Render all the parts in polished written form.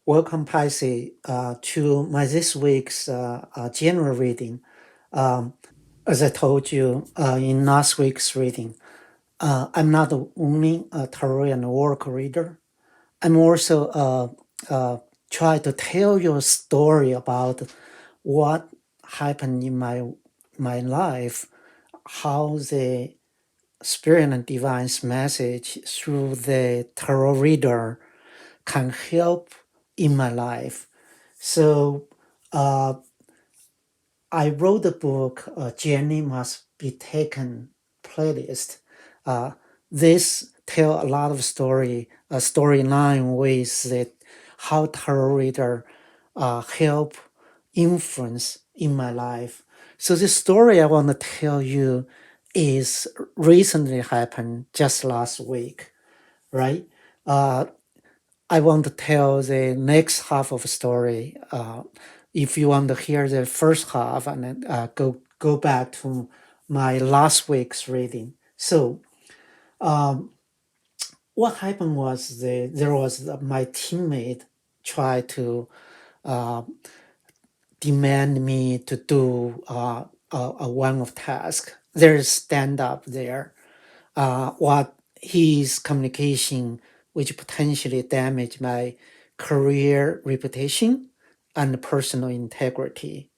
Welcome, Pisces, to my this week's general reading. Um, as I told you in last week's reading, I'm not only a tarot and oracle reader. I'm also try to tell you a story about what happened in my life, how the spirit and divine's message through the tarot reader can help in my life. So uh, I wrote the book, Journey Must Be Taken playlist. Uh, this tell a lot of storyline with the how tarot reader help influence in my life. So the story I want to tell you is recently happened just last week, right? Uh, I want to tell the next half of the story. If you want to hear the first half, and then go back to my last week's reading. So, um, what happened was there was my teammate tried to uh, demand me to do a one of task. There's stand up there. What his communication, which potentially damage my career reputation and personal integrity.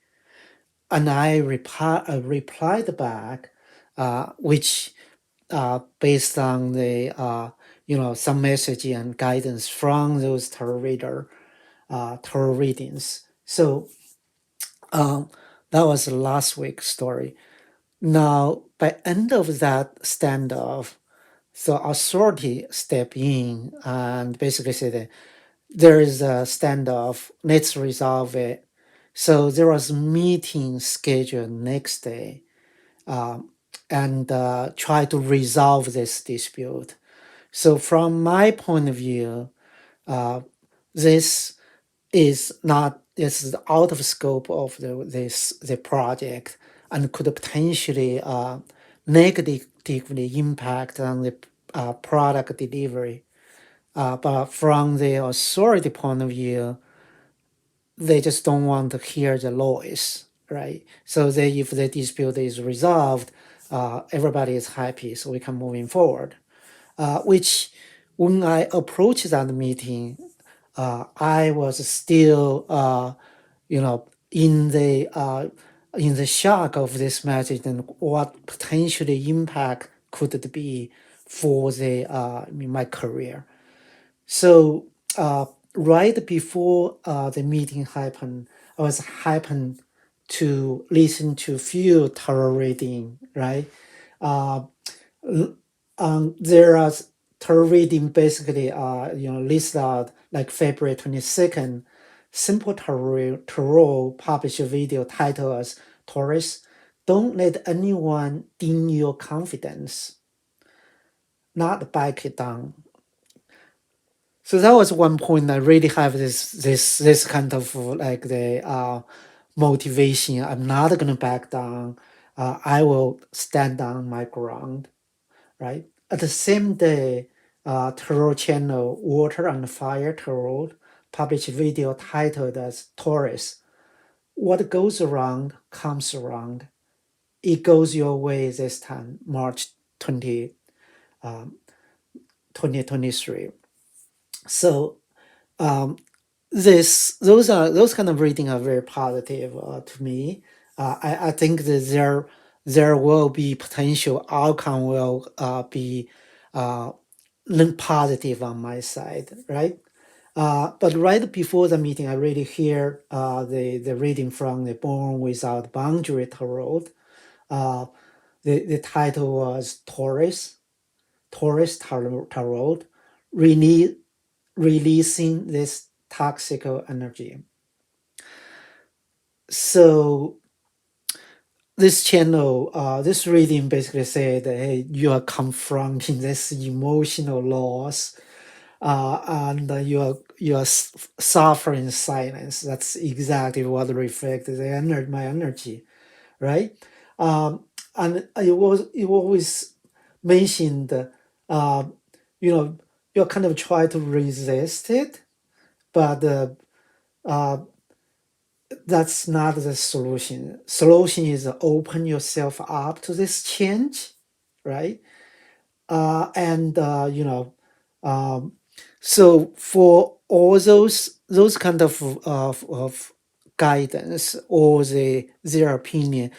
And I replied back, which based on the some message and guidance from those tarot readings. So that was last week's story. Now, by end of that standoff, so authority step in and basically say that there is a standoff, let's resolve it. So there was meeting scheduled next day, um, and try to resolve this dispute. So from my point of view, uh, this is not is out of scope of the project and could potentially negatively impact on the product delivery. But from the authority point of view, they just don't want to hear the noise, right? So they, if the dispute is resolved, everybody is happy, so we can moving forward. Which, when I approached that meeting, I was still, in the shock of this message and what potentially impact could it be for my career. So right before the meeting happened, I was happened to listen to few tarot reading, right? Uh, there are tarot reading basically list out like February 22nd, Simple Tarot published a video titled as Taurus, don't let anyone dim your confidence, not back it down. So that was one point I really have this kind of like the motivation. I'm not gonna back down. I will stand on my ground, right? At the same day, Tarot channel Water and Fire Tarot published a video titled as Taurus. What goes around comes around. It goes your way this time, March 20, 2023. So um, those kind of reading are very positive to me. I think that there will be potential outcome will be uh, positive on my side, right? But right before the meeting, I really hear the reading from the Born Without Boundary Tarot. Uh, the title was Taurus Tarot, really releasing this toxic energy. So this channel, this reading basically said, hey, you are confronting this emotional loss, and you are suffering in silence. That's exactly what reflected my energy, right? And you always mentioned, uh, you know, you kind of try to resist it, but uh, that's not the solution. Solution is open yourself up to this change, right? And um, so for all those kind of guidance or their opinion,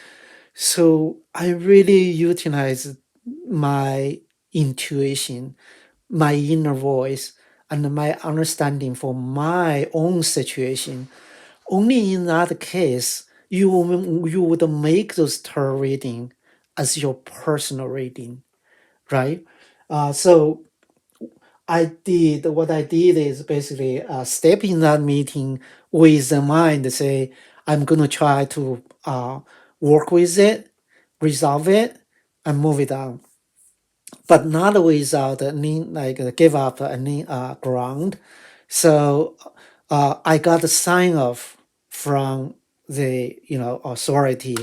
so I really utilize my intuition, my inner voice, and my understanding for my own situation. Only in that case, you would make those tarot reading as your personal reading, right? So what I did is basically step in that meeting with the mind to say, I'm going to try to work with it, resolve it, and move it on, but not without any give up any ground. So I got a sign off from the authority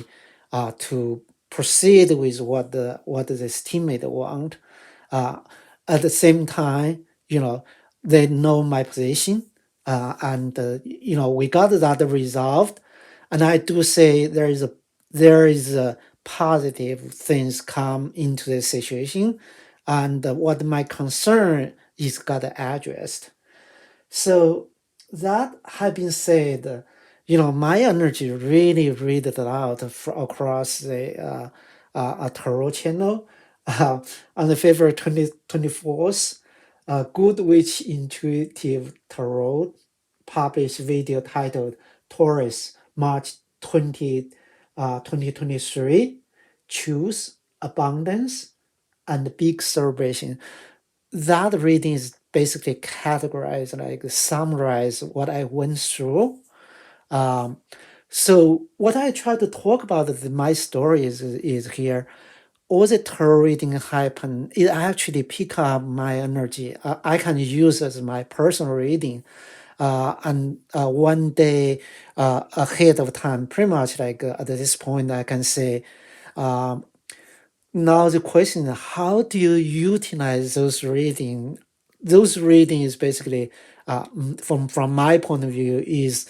to proceed with what this teammate want. Uh, at the same time, they know my position, and we got that resolved. And I do say there is a positive things come into the situation, and what my concern is got addressed. So that had been said, my energy really read it out across the tarot channel on the February 24th. Good Witch Intuitive Tarot published video titled Taurus, March 2023, Choose Abundance and Big Celebration. That reading is basically categorized, like summarize what I went through. Um, so what I try to talk about my story is here. All the tarot reading happen, it actually pick up my energy. I can use as my personal reading. And one day ahead of time, pretty much like at this point, I can say, um, now the question is, how do you utilize those reading? Those reading is basically, from my point of view, is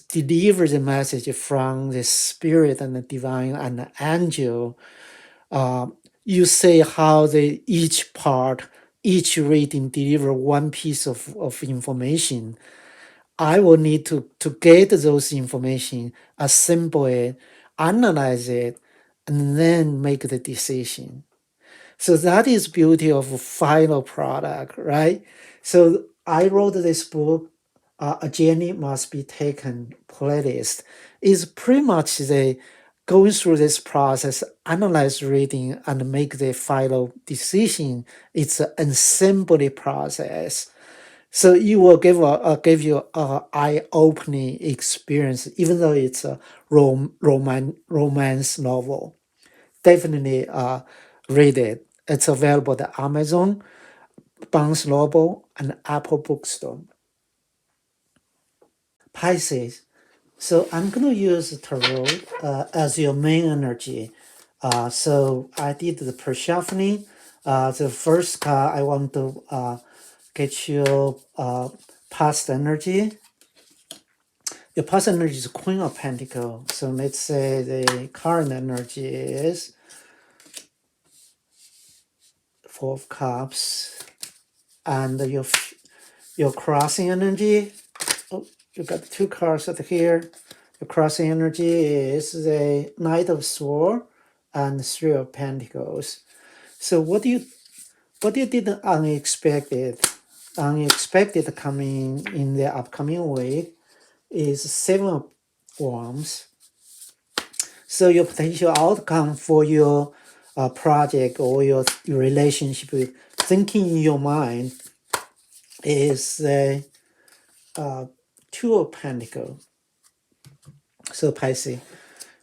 deliver the message from the spirit and the divine and the angel. Uh, you say how each part, each reading deliver one piece of information. I will need to get those information, assemble it, analyze it, and then make the decision. So that is beauty of final product, right? So I wrote this book, A Journey Must Be Taken playlist. Is pretty much the going through this process, analyze reading, and make the final decision. It's an assembly process. So it will give you a eye-opening experience, even though it's a romance novel. Definitely read it. It's available at Amazon, Barnes Noble, and Apple Bookstore. Pisces. So I'm going to use tarot as your main energy. So I did the Persephone. The first card I want to get your past energy. Your past energy is Queen of Pentacles. So let's say the current energy is Four of Cups, and your crossing energy. Oh, you got two cards out here. Your crossing energy is the Knight of Swords and Three of Pentacles. So what you did unexpected coming in the upcoming week is Seven of Wands. So your potential outcome for your project or your relationship with thinking in your mind is the Two of Pentacles. So Pisces.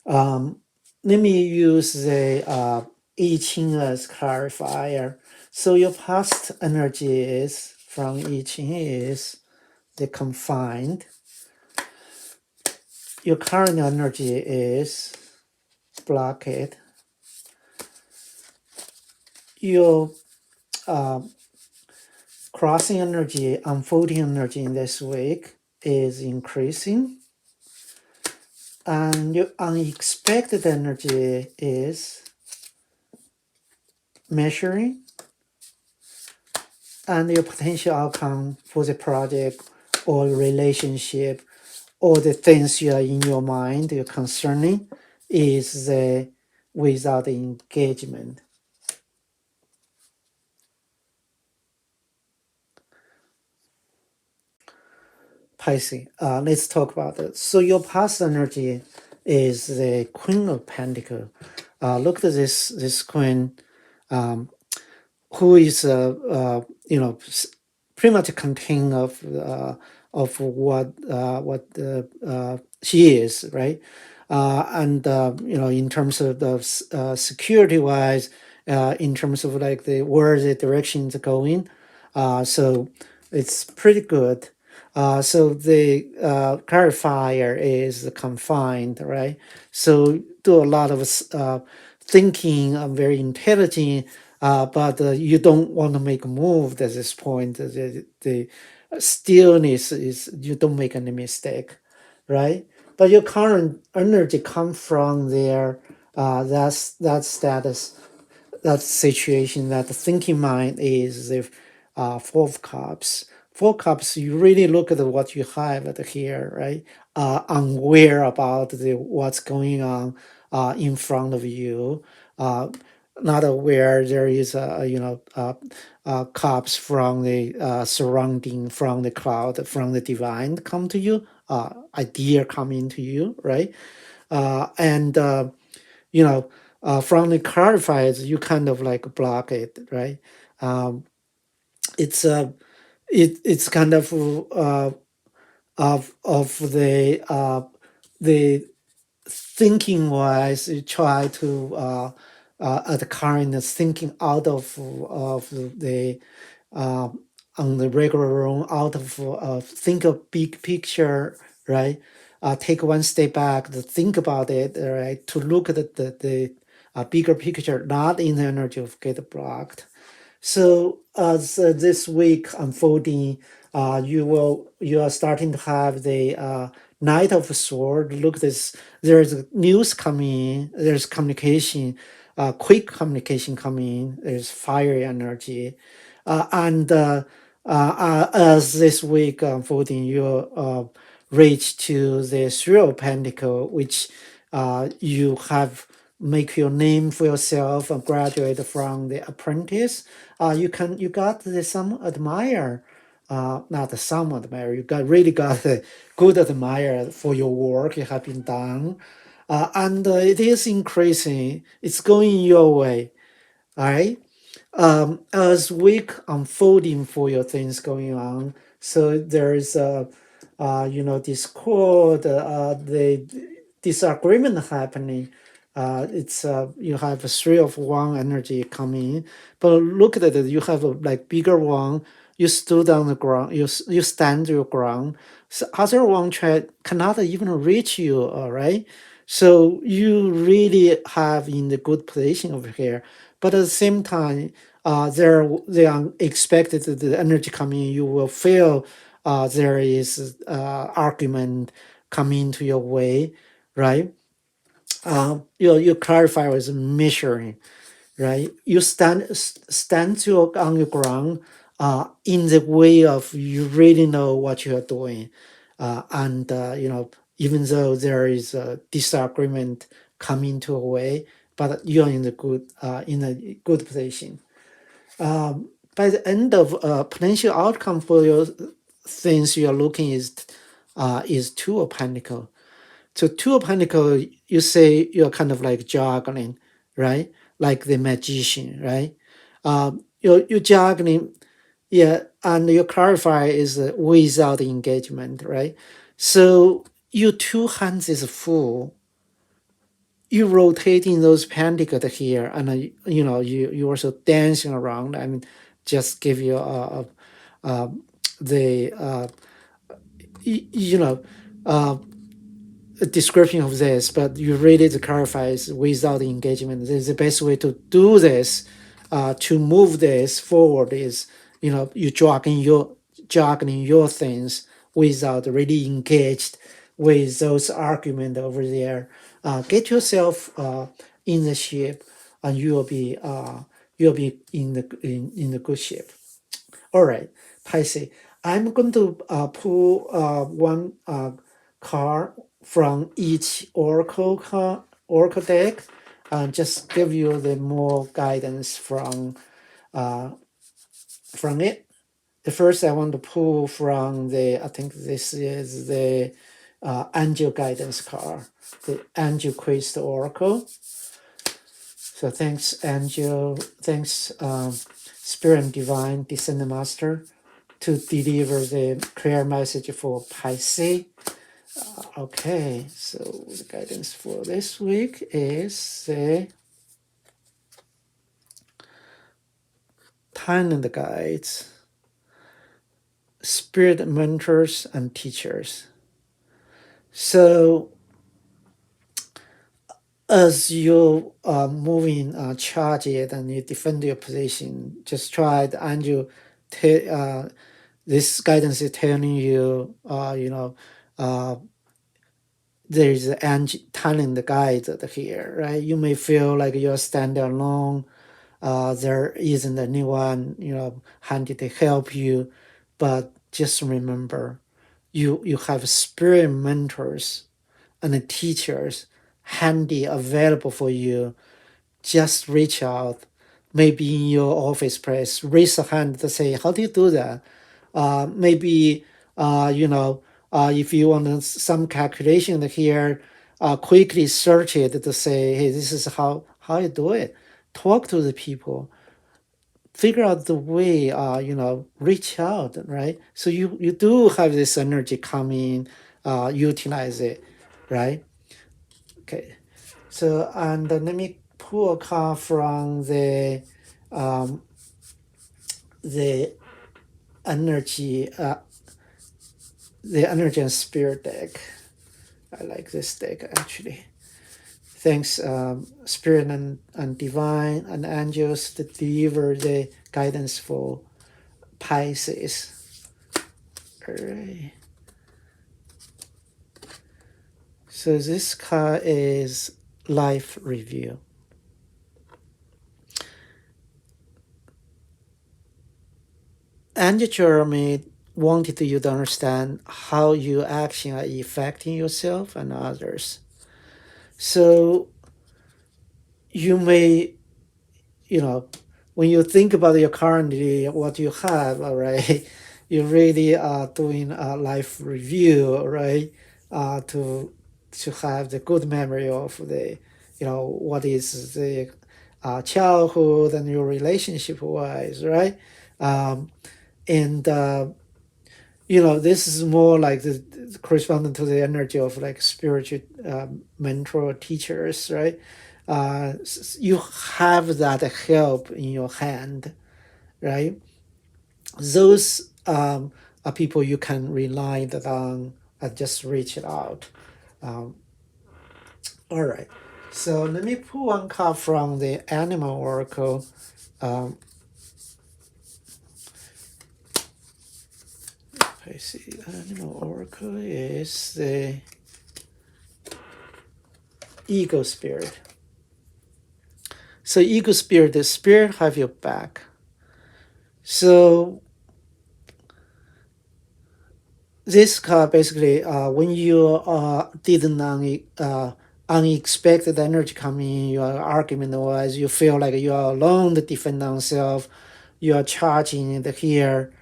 Let me use the I Ching as clarifier. So your past energy is from I Ching is the confined. Your current energy is blockade. Your crossing energy, unfolding energy in this week is increasing, and your unexpected energy is measuring, and your potential outcome for the project or relationship or the things you are in your mind, you're concerning, is the without engagement. Pisces. Let's talk about it. So your past energy is the Queen of Pentacles. Look at this queen, um, who is pretty much contain of what she is, right? And in terms of the security wise, in terms of like the where the direction is going, so it's pretty good. So the clarifier is confined, right? So do a lot of thinking, very intelligent, but you don't want to make a move at this point. The stillness is you don't make any mistake, right? But your current energy come from there. That status, that situation, that thinking mind is the Four of Cups. Four Cups, you really look at what you have at here, right? Unaware about what's going on in front of you. Uh, Not aware there is cups from the surrounding, from the cloud, from the divine come to you, idea coming to you, right? And from the clarifiers, you kind of like block it, right? Um, it's it's kind of the thinking wise, you try to at the current thinking out of the uh, on the regular room, out of think of big picture, right? Take one step back to think about it, right? To look at the bigger picture, not in the energy of get blocked. So as this week unfolding, you are starting to have the Knight of Sword. Look, there's news coming. There's communication, quick communication coming. There's fire energy, and as this week unfolding, you reach to the Three of Pentacle, which you have make your name for yourself and graduate from the apprentice. You got the some admire, not some admire. You got really got a good admire for your work you have been done, and it is increasing. It's going your way. All right. As week unfolding for your things going on, so there's discord, the disagreement happening. It's you have a three of one energy coming, but look at it. You have a like bigger one. You stood on the ground. You stand your ground. So other one cannot even reach you. All right. So you really have in the good position over here, but at the same time, they are expected the energy coming. You will feel there is argument coming to your way, right? You clarify with measuring, right? You on your ground in the way of you really know what you are doing, and even though there is a disagreement coming to a way, but you're in a good position. By the end of potential outcome for your things you are looking is Two of Pentacle. So Two of Pentacle, you say you're kind of like juggling, right? Like the magician, right? You're juggling, yeah, and your clarifier is without engagement, right? So your two hands is full. You rotating those pentacles here, and you also dancing around. I mean, just give you the you know a description of this, but you really to clarify is without engagement. This is the best way to do this, to move this forward is you juggling your things without really engaged with those argument over there. Get yourself in the shape, and you'll be in the good shape. All right, Pisces. I'm going to pull one card from each oracle deck, and just give you the more guidance from it. The first I want to pull from I think this is the Angel Guidance card, the Angel Crystal Oracle. So thanks, Angel. Thanks, Spirit and Divine Descendant Master, to deliver the clear message for Pisces. Okay, so the guidance for this week is the Talent Guides, Spirit Mentors and Teachers. So as you are moving, charge it, and you defend your position, just try the angel. This guidance is telling you, there is an angel talent guide here, right? You may feel like you're standing alone. There isn't anyone, handy to help you, but just remember, you have spirit mentors and teachers handy available for you. Just reach out, maybe in your office place, raise a hand to say, how do you do that? Maybe, if you want some calculation here, quickly search it to say, hey, this is how you do it. Talk to the people, figure out the way, reach out, right? So you do have this energy coming, utilize it, right? Okay. So, and let me pull a card from um, the energy, the energy and spirit deck. I like this deck actually. Thanks, spirit and divine and angels to deliver the guidance for Pisces. All right. So this card is life review. Angel Jeremy wanted you to understand how your actions are affecting yourself and others. So you may, when you think about your currently what you have, all right, you really are doing a life review, right? To have the good memory of the, what is the childhood and your relationship wise, right? And this is more like the corresponding to the energy of like spiritual mentor teachers, right? You have that help in your hand, right? Those are people you can rely on and just reach it out. All right. So let me pull one card from the Animal Oracle. I see. Animal Oracle is the Ego Spirit. So Ego Spirit, the spirit have your back. So this card basically, when you didn't unexpected energy come in your argument, wise, you feel like you are alone to defend yourself, you are charging it here,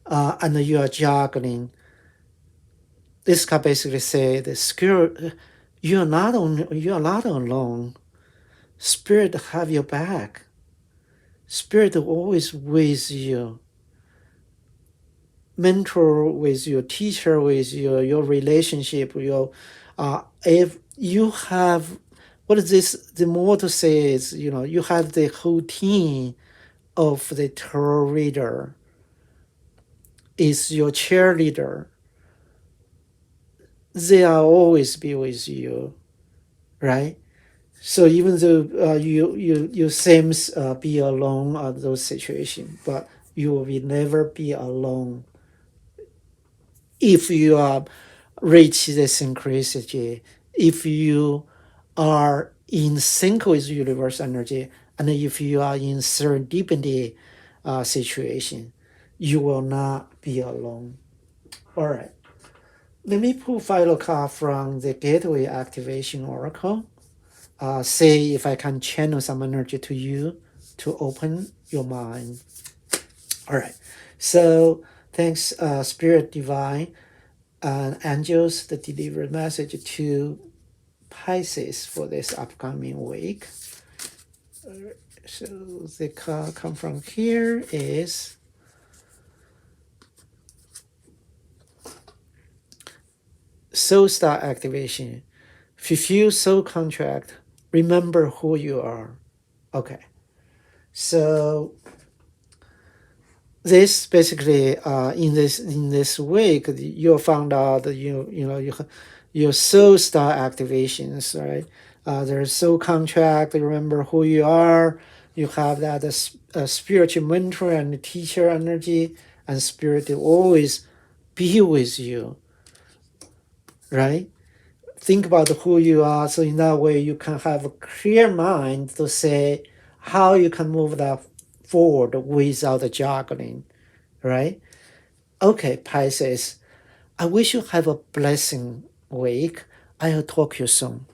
and you are juggling. This card basically say the spirit, you are not alone. Spirit have your back. Spirit always with you. Mentor with your teacher, with your relationship, if you have, what is this, the more to say is, you have the whole team of the tarot reader is your cheerleader. They are always be with you, right? So even though you seems be alone on those situations, but You will never be alone if you are reach the synchronicity, if you are in sync with universe energy, and if you are in serendipity situation, you will not be alone. All right. Let me pull final card from the Gateway Activation Oracle. See if I can channel some energy to you to open your mind. All right. So thanks, Spirit Divine and angels, that delivered message to Pisces for this upcoming week. So the card come from here is Soul Star Activation. Fulfill soul contract. Remember who you are. Okay. So this basically in this week you found out that your soul star activations, right? There's soul contract. Remember who you are. You have that spiritual mentor and teacher energy, and spirit will always be with you, right? Think about who you are, so in that way you can have a clear mind to say how you can move that forward without juggling, right? Okay, Pisces, I wish you have a blessing week. I'll talk to you soon.